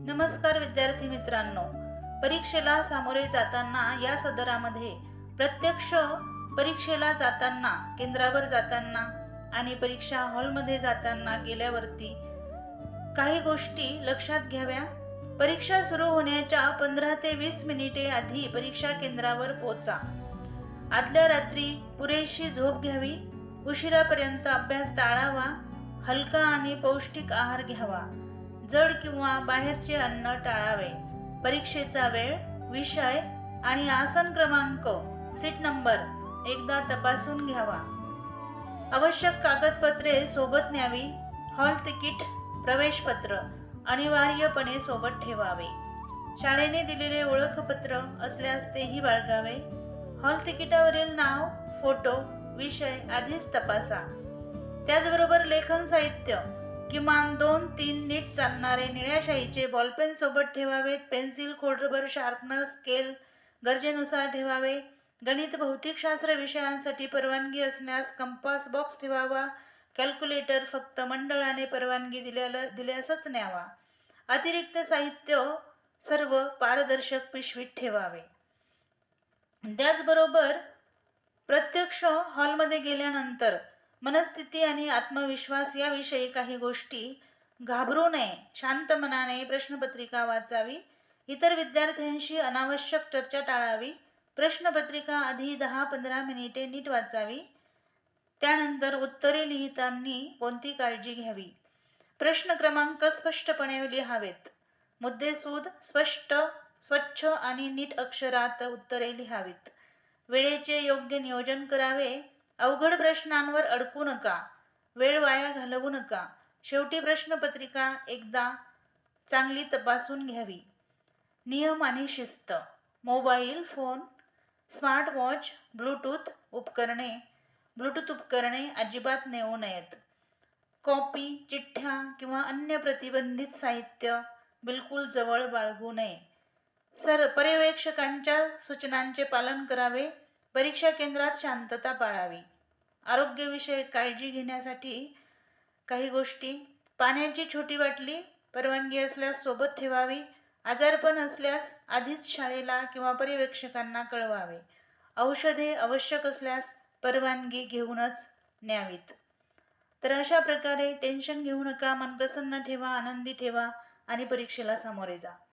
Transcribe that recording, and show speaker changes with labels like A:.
A: नमस्कार विद्यार्थी मित्रांनो, परीक्षेला सामोरे जाताना या सदरामध्ये प्रत्यक्ष परीक्षेला जाताना, केंद्रावर जाताना आणि परीक्षा हॉलमध्ये जाताना गेल्यावरती काही गोष्टी लक्षात घ्याव्या. परीक्षा सुरू होण्याच्या 15 ते 20 मिनिटे आधी परीक्षा केंद्रावर पोहोचा. आदल्या रात्री पुरेशी झोप घ्यावी. उशिरापर्यंत अभ्यास टाळावा. हलका आणि पौष्टिक आहार घ्यावा. जड किंवा बाहेरचे अन्न टाळावे. परीक्षेचा वेळ, विषय आणि आसन क्रमांक, सीट नंबर एकदा तपासून घ्यावा. आवश्यक कागदपत्रे सोबत न्यावी. हॉल तिकीट, प्रवेशपत्र अनिवार्यपणे सोबत ठेवावे. शाळेने दिलेले ओळखपत्र असल्यास तेही बाळगावे. हॉल तिकिटावरील नाव, फोटो, विषय आधीच तपासा. त्याचबरोबर लेखन साहित्य, किमान 2-3 नीट चालणारे निळ्या शाईचे बॉलपेन सोबत ठेवावेत. पेन्सिल, खोडरबर, शार्पनर, स्केल गरजेनुसार ठेवावे. गणित, भौतिकशास्त्र विषयांसाठी परवानगी असल्यास कंपास बॉक्स ठेवावा. कॅल्क्युलेटर फक्त मंडळाने परवानगी दिल्यासच न्यावा. अतिरिक्त साहित्य सर्व पारदर्शक पिशवीत ठेवावे. त्याचबरोबर प्रत्यक्ष हॉलमध्ये गेल्यानंतर मनस्थिती आणि आत्मविश्वास याविषयी काही गोष्टी. घाबरू नये. शांत मनाने प्रश्नपत्रिका वाचावी. इतर विद्यार्थ्यांशी अनावश्यक चर्चा टाळावी. प्रश्नपत्रिका आधी 10-15 मिनिटे नीट वाचावी. त्यानंतर उत्तरे लिहिताना कोणती काळजी घ्यावी. प्रश्न क्रमांक स्पष्टपणे लिहावेत. मुद्देसूद, स्पष्ट, स्वच्छ आणि नीट अक्षरात उत्तरे लिहावीत. वेळेचे योग्य नियोजन करावे. अवघड प्रश्नांवर अडकू नका. वेळ वाया घालवू नका. शेवटी प्रश्नपत्रिका एकदा चांगली तपासून घ्यावी. नियम आणि शिस्त. Mobile phone, smart watch, Bluetooth उपकरणे अजिबात नेऊ नयेत. कॉपी, चिठ्ठ्या किंवा अन्य प्रतिबंधित साहित्य बिलकुल जवळ बाळगू नये. पर्यवेक्षकांच्या सूचनांचे पालन करावे. परीक्षा केंद्रात शांतता पाळावी. आरोग्यविषयक काळजी घेण्यासाठी काही गोष्टी. पाण्याची छोटी बाटली परवानगी असल्यास सोबत ठेवावी. आजारपण असल्यास आधीच शाळेला किंवा पर्यवेक्षकांना कळवावे. औषधे आवश्यक असल्यास परवानगी घेऊनच न्यावीत. तर अशा प्रकारे टेन्शन घेऊ नका. मन प्रसन्न ठेवा, आनंदी ठेवा आणि परीक्षेला सामोरे जा.